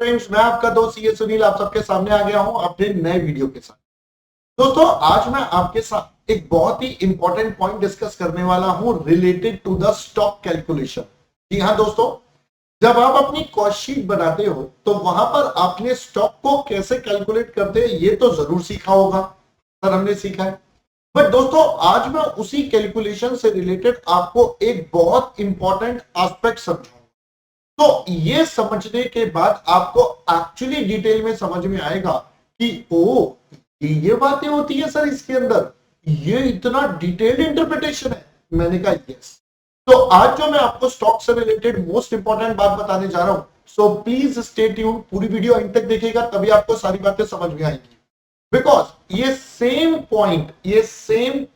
Friends, मैं आपका दोस्त ये सुनील आप सबके सामने आ गया हूं अपने नए वीडियो के साथ। दोस्तों, आज मैं आपके साथ एक बहुत ही इंपॉर्टेंट पॉइंट डिस्कस करने वाला हूं related to the stock calculation. जी हां दोस्तों, जब आप अपनी कॉस्ट शीट बनाते हो तो वहां पर आपने स्टॉक को कैसे कैलकुलेट करते हैं ये तो जरूर सीखा होगा। सर, हमने सीखा है। बट दोस्तों, आज मैं उसी कैलकुलेशन से रिलेटेड आपको एक बहुत इंपॉर्टेंट एस्पेक्ट समझाऊंगा। तो ये समझने के बाद आपको एक्चुअली डिटेल में समझ में आएगा कि ओ, ये बातें होती है सर इसके अंदर, ये इतना डिटेल्ड इंटरप्रिटेशन है। मैंने कहा यस। तो आज जो मैं आपको स्टॉक से रिलेटेड मोस्ट इंपॉर्टेंट बात बताने जा रहा हूं, सो प्लीज स्टे ट्यून्ड, पूरी वीडियो अंत तक देखिएगा तभी आपको सारी बातें समझ में आएंगी। बिकॉज ये सेम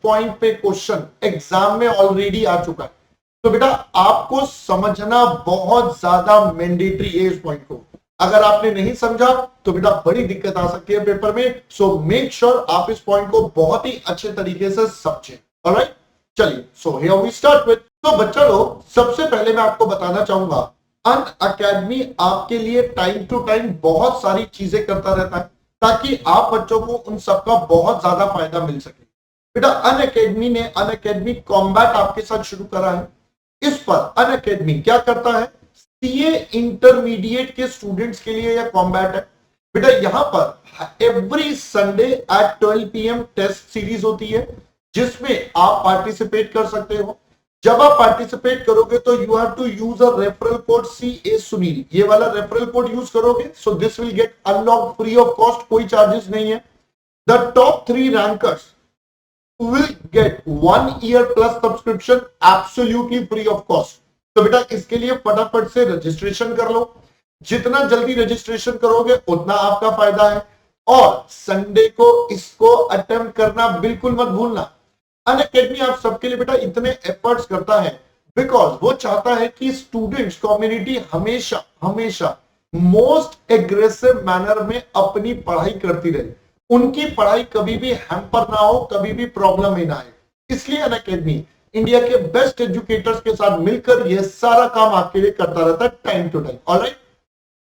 पॉइंट पे क्वेश्चन एग्जाम में ऑलरेडी आ चुका है। तो बेटा, आपको समझना बहुत ज्यादा मैंडेटरी है इस पॉइंट को। अगर आपने नहीं समझा तो बेटा बड़ी दिक्कत आ सकती है पेपर में। सो मेक श्योर आप इस पॉइंट को बहुत ही अच्छे तरीके से समझें। ऑलराइट, चलिए so here we start with. तो बच्चा लोग, सबसे पहले मैं आपको बताना चाहूंगा, अनअकैडमी आपके लिए टाइम टू टाइम बहुत सारी चीजें करता रहता है ताकि आप बच्चों को उन सबका बहुत ज्यादा फायदा मिल सके। बेटा, अनअकैडमी ने अनअकैडमी कॉम्बैट आपके साथ शुरू करा है। इस पर अनअकैडमी क्या करता है, सीए इंटरमीडिएट के स्टूडेंट्स के लिए यह कॉम्बैट है। बेटा, यहां पर every Sunday at 12 PM test series होती है जिसमें आप पार्टिसिपेट कर सकते हो। जब आप पार्टिसिपेट करोगे तो you have to use a referral code CA Sunil. ये वाला रेफरल कोड यूज करोगे so this will get unlock free of cost, कोई चार्जेस नहीं है। The top 3 rankers will get 1 year plus subscription absolutely free of cost। तो बेटा, इसके लिए फटाफट से रजिस्ट्रेशन कर लो। जितना जल्दी रजिस्ट्रेशन करोगे उतना आपका फायदा है। और संडे को इसको अटेम्प्ट करना बिल्कुल मत भूलना। अनअकैडमी आप सबके लिए बेटा इतने एफर्ट्स करता है बिकॉज वो चाहता है कि स्टूडेंट्स कम्युनिटी हमेशा हमेशा मोस्ट एग्रेसिव मैनर में अपनी पढ़ाई करती रहे, उनकी पढ़ाई कभी भी हैम्पर ना हो, कभी भी प्रॉब्लम ही ना आए। इसलिए अनअकैडमी इंडिया के बेस्ट एजुकेटर्स के साथ मिलकर यह सारा काम आपके लिए करता रहता है टाइम टू टाइम। ऑलराइट,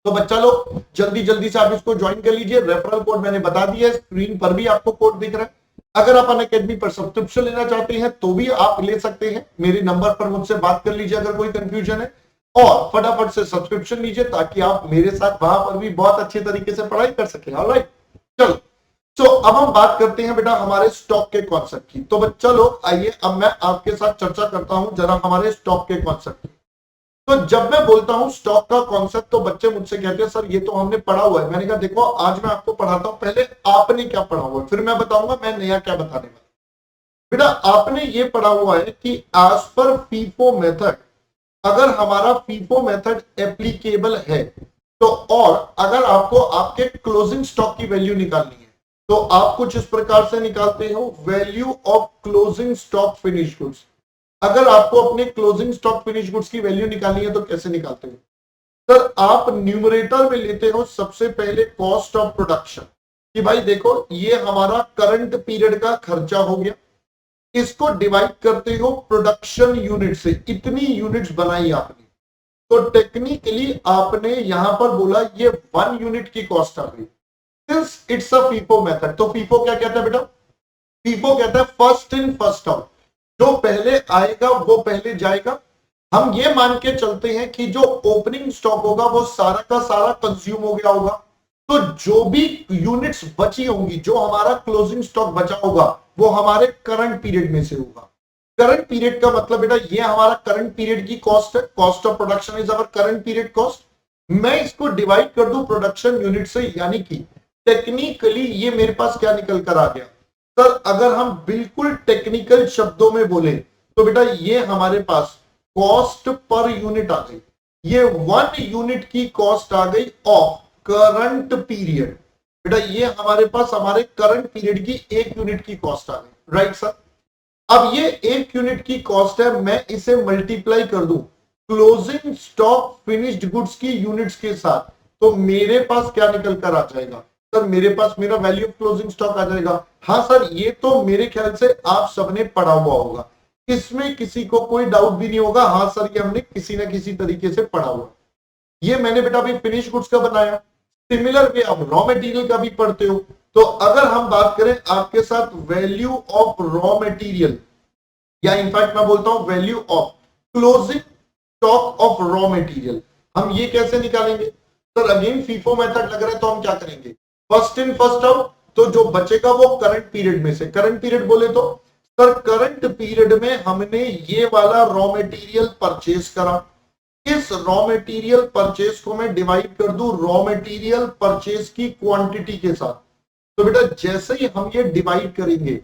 तो बच्चा लोग जल्दी जल्दी से आप इसको ज्वाइन कर लीजिए। रेफरल कोड मैंने बता दिया है, स्क्रीन पर भी आपको कोड दिख रहा है। अगर आप अनअकैडमी पर सब्सक्रिप्शन लेना चाहते हैं तो भी आप ले सकते हैं। मेरे नंबर पर मुझसे बात कर लीजिए अगर कोई कंफ्यूजन है, और फटाफट से सब्सक्रिप्शन लीजिए ताकि आप मेरे साथ वहां पर भी बहुत अच्छे तरीके से पढ़ाई कर सकें। ऑलराइट, चलो। तो अब हम बात करते हैं बेटा हमारे स्टॉक के कॉन्सेप्ट की। तो बच्चा लोग आइए, अब मैं आपके साथ चर्चा करता हूं जरा हमारे स्टॉक के कॉन्सेप्ट की। तो जब मैं बोलता हूं स्टॉक का कॉन्सेप्ट तो बच्चे मुझसे कहते हैं सर ये तो हमने पढ़ा हुआ है। मैंने कहा देखो, आज मैं आपको पढ़ाता हूं, पहले आपने क्या पढ़ा हुआ है फिर मैं बताऊंगा मैं नया क्या बताने वाला। बेटा, आपने ये पढ़ा हुआ है कि एज पर फीफो मेथड, अगर हमारा फीफो मेथड एप्लीकेबल है तो, और अगर आपको आपके क्लोजिंग स्टॉक की वैल्यू निकालनी है तो आप कुछ इस प्रकार से निकालते हो, value of closing stock finish goods. अगर आपको अपने क्लोजिंग स्टॉक फिनिश गुड्स की वैल्यू निकालनी है तो कैसे निकालते हो सर, आप न्यूमरेटर में लेते हो सबसे पहले कॉस्ट ऑफ प्रोडक्शन, कि भाई देखो ये हमारा करंट पीरियड का खर्चा हो गया। इसको डिवाइड करते हो प्रोडक्शन यूनिट से, इतनी यूनिट्स बनाई आपने, तो टेक्निकली आपने यहां पर बोला ये 1 यूनिट की कॉस्ट आ गई। Since it's a FIFO method, तो फीफो क्या कहता है बेटा, फीफो कहता है फर्स्ट इन फर्स्ट आउट, जो पहले आएगा वो पहले जाएगा। हम ये मान के चलते हैं कि जो ओपनिंग स्टॉक होगा वो सारा का सारा कंज्यूम हो गया होगा, तो जो भी यूनिट्स बची होंगी, जो हमारा क्लोजिंग स्टॉक बचा होगा वो हमारे करंट पीरियड में से होगा। करंट पीरियड का मतलब बेटा ये हमारा करंट पीरियड की कॉस्ट है, cost of production is our current period cost. मैं इसको डिवाइड कर दूं प्रोडक्शन यूनिट से, यानी कि टेक्निकली ये मेरे पास क्या निकल कर आ गया सर, अगर हम बिल्कुल टेक्निकल शब्दों में बोले तो बेटा ये हमारे पास कॉस्ट पर यूनिट आ गई, ये 1 यूनिट की कॉस्ट आ गई ऑफ करंट पीरियड। बेटा ये हमारे पास हमारे करंट पीरियड की 1 यूनिट की कॉस्ट आ गई। राइट सर, अब ये 1 यूनिट की कॉस्ट है, मैं इसे मल्टीप्लाई कर दूं क्लोजिंग स्टॉक फिनिश्ड गुड्स की यूनिट्स के साथ, तो मेरे पास क्या निकल कर आ जाएगा सर, मेरे पास मेरा वैल्यू ऑफ क्लोजिंग स्टॉक आ जाएगा। हाँ सर, ये तो मेरे ख्याल से आप सबने पढ़ा हुआ होगा, इसमें किसी को कोई डाउट भी नहीं होगा। हाँ सर, ये हमने किसी ना किसी तरीके से पढ़ा हुआ। ये मैंने बेटा अभी फिनिश गुड्स का बनाया। सिमिलर वे आप रॉ मटेरियल का भी पढ़ते हो। तो अगर हम बात करें आपके साथ वैल्यू ऑफ रॉ मटेरियल, या इनफैक्ट मैं बोलता हूं value of closing stock of raw material, हम ये कैसे निकालेंगे? सर अगेन फीफो मेथड लग रहा है, तो हम क्या करेंगे? First in first out. तो जो बचेगा वो करंट पीरियड में से, करंट पीरियड बोले तो सर करंट पीरियड में हमने ये वाला रॉ मटेरियल परचेज करा, इस रॉ मटेरियल परचेज को मैं डिवाइड कर दूं रॉ मटेरियल परचेज की क्वांटिटी के साथ। तो बेटा जैसे ही हम ये डिवाइड करेंगे,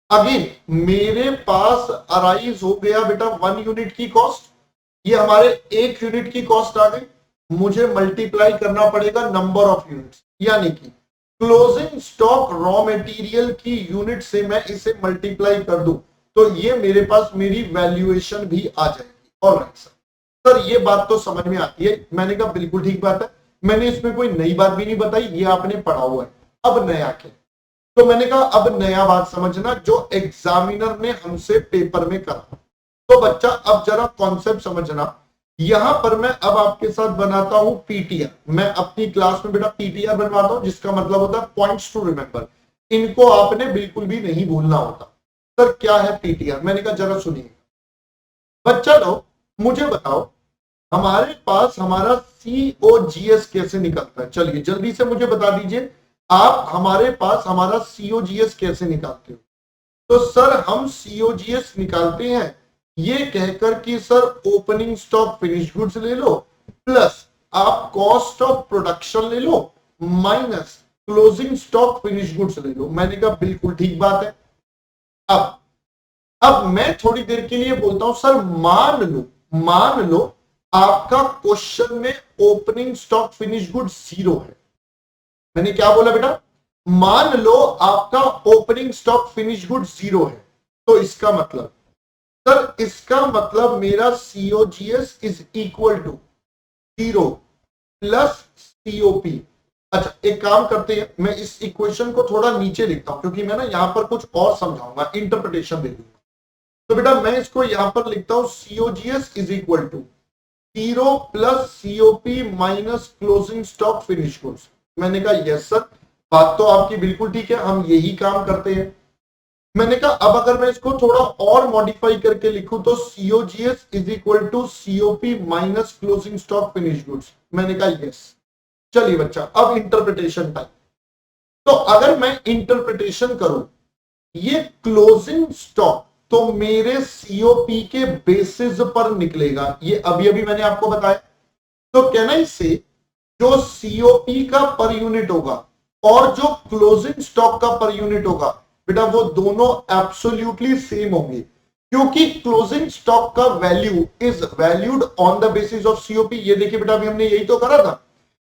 अगेन मेरे पास अराइज हो गया बेटा 1 यूनिट की कॉस्ट, ये हमारे 1 यूनिट की कॉस्ट आ गई, मुझे मल्टीप्लाई करना पड़ेगा नंबर ऑफ यूनिट्स, यानी कि क्लोजिंग स्टॉक रॉ मटेरियल की यूनिट से मैं इसे मल्टीप्लाई कर दूं, तो ये मेरे पास मेरी वैल्यूएशन भी आ जाएगी। ऑलराइट सर, ये बात तो समझ में आती है। मैंने कहा बिल्कुल ठीक बात है, मैंने इसमें कोई नई बात भी नहीं बताई, ये आपने पढ़ा हुआ है। अब नया क्या? तो मैंने कहा अब नया बात समझना जो एग्जामिनर ने हमसे पेपर में करा। तो बच्चा अब जरा कॉन्सेप्ट समझना, यहां पर मैं अब आपके साथ बनाता हूं पीटीआर। मैं अपनी क्लास में बेटा पीटीआर बनवाता हूं, जिसका मतलब होता है पॉइंट्स टू रिमेंबर। इनको आपने बिल्कुल भी नहीं भूलना होता। सर क्या है पीटीआर? मैंने कहा जरा सुनिए बच्चा लोग, मुझे बताओ हमारे पास हमारा सीओजीएस कैसे निकलता है? चलिए जल्दी से मुझे बता दीजिए, आप हमारे पास हमारा सीओजीएस कैसे निकालते हो? तो सर हम सीओजीएस निकालते हैं ये कहकर कि sir opening stock finish goods ले लो, प्लस आप कॉस्ट ऑफ प्रोडक्शन ले लो, minus closing stock finish goods ले लो। मैंने कहा बिल्कुल ठीक बात है। अब मैं थोड़ी देर के लिए बोलता हूं सर मान लो आपका क्वेश्चन में ओपनिंग स्टॉक फिनिश गुड्स 0 है। मैंने क्या बोला बेटा? मान लो आपका ओपनिंग स्टॉक फिनिश गुड्स 0 है, तो इसका मतलब सर, इसका मतलब मेरा COGS is equal to 0 plus COP. अच्छा एक काम करते हैं, मैं इस इक्वेशन को थोड़ा नीचे लिखता हूं, क्योंकि मैं ना यहां पर कुछ और समझाऊंगा, इंटरप्रिटेशन दे दूंगा। तो बेटा मैं इसको यहां पर लिखता हूं COGS is equal to 0 plus COP minus closing stock finish goods. मैंने कहा यस सर, बात तो आपकी बिल्कुल ठीक है, हम यही काम करते हैं। मैंने कहा अब अगर मैं इसको थोड़ा और मॉडिफाई करके लिखूं तो COGS is equal to COP minus closing stock finish goods. मैंने कहा यस। चलिए बच्चा अब इंटरप्रिटेशन टाइम। तो अगर मैं इंटरप्रिटेशन करूं, ये क्लोजिंग स्टॉक तो मेरे सीओपी के बेसिस पर निकलेगा, ये अभी अभी मैंने आपको बताया। तो कहना इससे जो सीओपी का पर यूनिट होगा और जो क्लोजिंग स्टॉक का पर यूनिट होगा बेटा वो दोनों एब्सोल्युटली सेम होंगे, क्योंकि क्लोजिंग स्टॉक का value is valued on the basis of COP. ये देखिए बेटा अभी हमने यही तो करा था,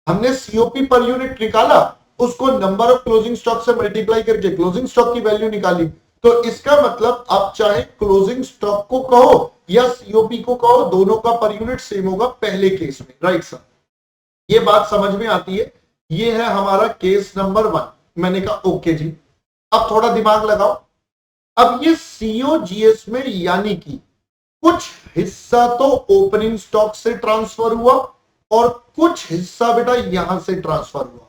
हमने सीओपी पर यूनिट निकाला, उसको नंबर ऑफ क्लोजिंग स्टॉक से मल्टीप्लाई करके क्लोजिंग स्टॉक की वैल्यू निकाली। तो इसका मतलब आप चाहे क्लोजिंग स्टॉक को कहो या सीओपी को कहो, दोनों का पर यूनिट सेम होगा पहले केस में। राइट सर, ये बात समझ में आती है। ये है हमारा केस नंबर 1। मैंने कहा ओके जी, अब थोड़ा दिमाग लगाओ। अब ये सीओजीएस में यानी कि कुछ हिस्सा तो ओपनिंग स्टॉक से ट्रांसफर हुआ और कुछ हिस्सा बेटा यहां से ट्रांसफर हुआ,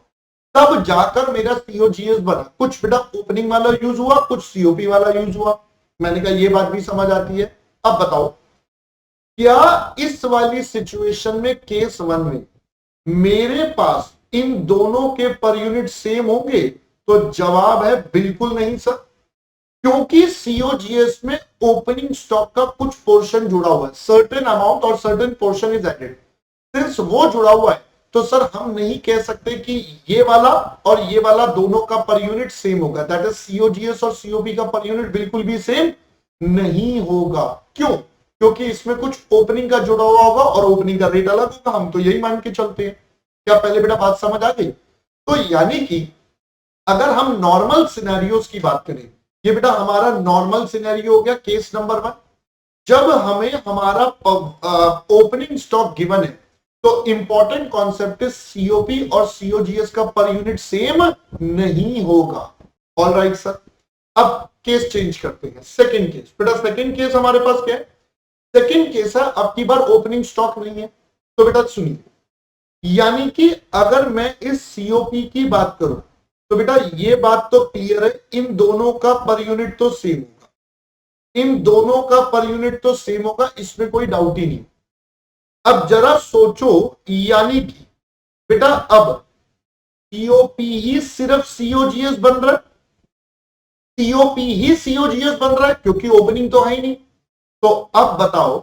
तब जाकर मेरा सीओजीएस बना। कुछ बेटा ओपनिंग वाला यूज हुआ, कुछ सीओपी वाला यूज हुआ। मैंने कहा ये बात भी समझ आती है। अब बताओ क्या इस वाली सिचुएशन में केस 1 में मेरे पास इन दोनों के पर यूनिट सेम होंगे? तो जवाब है बिल्कुल नहीं सर, क्योंकि सीओजीएस में ओपनिंग स्टॉक का कुछ पोर्शन जुड़ा हुआ है, सर्टेन अमाउंट और certain portion is added. Since वो जुड़ा हुआ है तो सर हम नहीं कह सकते कि ये वाला और ये वाला दोनों का पर यूनिट सेम होगा। दैट इज सीओजीएस और सीओपी का पर यूनिट बिल्कुल भी सेम नहीं होगा। क्यों? क्योंकि इसमें कुछ ओपनिंग का जुड़ा हुआ होगा और ओपनिंग का रेट अलग होगा, हम तो यही मान के चलते हैं। क्या पहले बेटा बात समझ आ गई? तो यानी कि अगर हम नॉर्मल सिनेरियोस की बात करें, ये बेटा हमारा नॉर्मल सिनेरियो हो गया केस नंबर 1। जब हमें हमारा ओपनिंग स्टॉक गिवन है तो इंपॉर्टेंट कॉन्सेप्ट इज सीओपी और सीओजीएस का पर यूनिट सेम नहीं होगा। ऑल राइट सर, अब केस चेंज करते हैं। सेकंड केस बेटा, सेकंड केस हमारे पास क्या है? सेकंड केस है अब की बार ओपनिंग स्टॉक नहीं है। तो बेटा सुनिए, यानी कि अगर मैं इस सीओपी की बात करूं तो बेटा ये बात तो क्लियर है, इन दोनों का पर यूनिट तो सेम होगा, इन दोनों का पर यूनिट तो सेम होगा, इसमें कोई डाउट ही नहीं। अब जरा सोचो, यानी कि बेटा अब सीओपी ही सिर्फ सीओजीएस बन रहा है, सीओपी ही सीओजीएस बन रहा है क्योंकि ओपनिंग तो है ही नहीं। तो अब बताओ,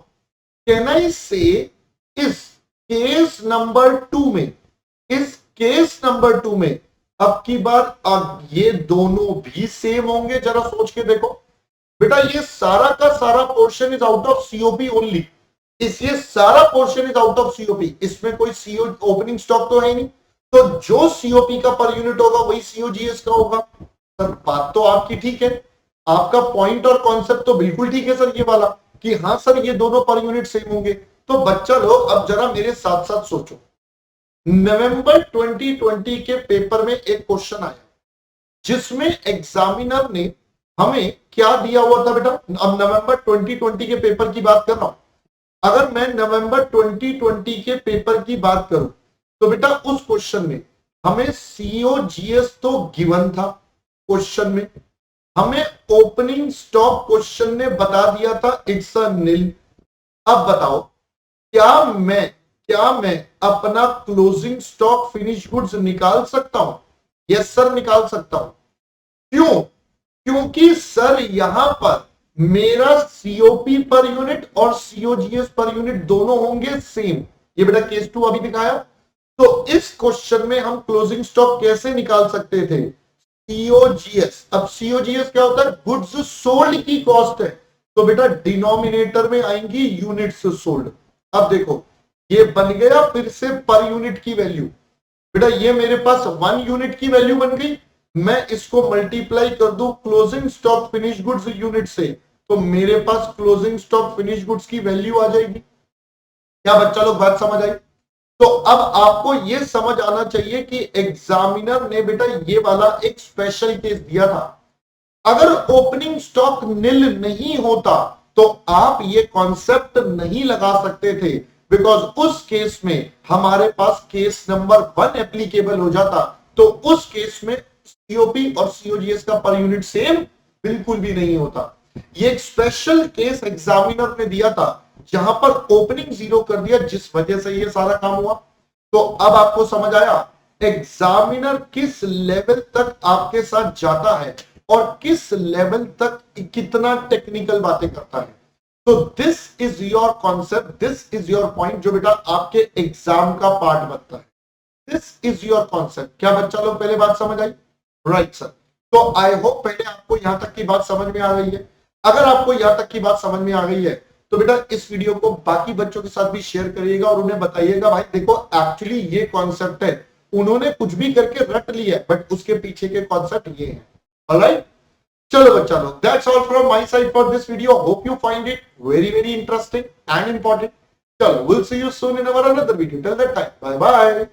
कैन आई से इस केस नंबर 2 में, इस केस नंबर 2 में अब की बार अब ये दोनों भी सेम होंगे? जरा सोच के देखो बेटा, ये सारा का सारा portion is out of COP only, इस ये सारा portion is out of COP, इसमें कोई सीओ ओपनिंग स्टॉक तो है नहीं, तो जो सीओपी का पर यूनिट होगा वही सीओजीएस का होगा। सर बात तो आपकी ठीक है, आपका पॉइंट और कॉन्सेप्ट तो बिल्कुल ठीक है सर ये वाला, कि हाँ सर ये दोनों पर यूनिट सेम होंगे। तो बच्चा लोग अब जरा मेरे साथ साथ सोचो, नवंबर 2020 के पेपर में एक क्वेश्चन आया जिसमें एग्जामिनर ने हमें क्या दिया हुआ था बेटा, अब नवंबर 2020 के पेपर की बात कर रहा हूं। अगर मैं नवंबर 2020 के पेपर की बात करूं तो बेटा उस क्वेश्चन में हमें सीओजीएस तो गिवन था, क्वेश्चन में हमें ओपनिंग स्टॉक क्वेश्चन ने बता दिया था इट्स अ नील। अब बताओ, क्या मैं अपना क्लोजिंग स्टॉक फिनिश गुड्स निकाल सकता हूं? यस सर निकाल सकता हूं। क्यों? क्योंकि सर यहां पर मेरा सीओपी पर यूनिट और सीओजीएस पर यूनिट दोनों होंगे सेम। ये बेटा केस 2 अभी दिखाया। तो इस क्वेश्चन में हम क्लोजिंग स्टॉक कैसे निकाल सकते थे? सीओजीएस, अब सीओजीएस क्या होता है? गुड्स सोल्ड की कॉस्ट है, तो बेटा डिनोमिनेटर में आएंगी यूनिट्स सोल्ड। अब देखो ये बन गया फिर से पर यूनिट की वैल्यू, बेटा ये मेरे पास 1 यूनिट की वैल्यू बन गई, मैं इसको मल्टीप्लाई कर दूं closing stock finish goods unit से, तो मेरे पास क्लोजिंग स्टॉक फिनिश गुड्स की वैल्यू आ जाएगी। क्या बच्चा लोग बात समझ आई? तो अब आपको यह समझ आना चाहिए कि एग्जामिनर ने बेटा ये वाला एक स्पेशल केस दिया था, अगर ओपनिंग स्टॉक नील नहीं होता तो आप ये कॉन्सेप्ट नहीं लगा सकते थे, बिकॉज उस केस में हमारे पास केस नंबर 1 एप्लीकेबल हो जाता, तो उस केस में सीओपी और सीओजीएस का पर यूनिट सेम बिल्कुल भी नहीं होता। ये एक स्पेशल केस एग्जामिनर ने दिया था जहां पर ओपनिंग 0 कर दिया, जिस वजह से ये सारा काम हुआ। तो अब आपको समझ आया एग्जामिनर किस लेवल तक आपके साथ जाता है और किस लेवल तक कितना टेक्निकल बातें करता है। तो this is your concept, this is your point जो बेटा आपके एग्जाम का पार्ट बनता है। This is your concept. क्या बच्चा लोग पहले बात समझ आई? Right sir. तो आई होप पहले आपको यहां तक की बात समझ में आ गई है। अगर आपको यहां तक की बात समझ में आ गई है तो बेटा इस वीडियो को बाकी बच्चों के साथ भी शेयर करिएगा और उन्हें बताइएगा भाई देखो एक्चुअली ये कॉन्सेप्ट है, उन्होंने कुछ भी करके रट लिया है बट उसके पीछे के कॉन्सेप्ट ये है। ऑलराइट, चलो बच्चा लोग, that's all from my side for this video. Hope you find it very interesting and important. चलो, will see you soon in our another video. Till that time, bye bye.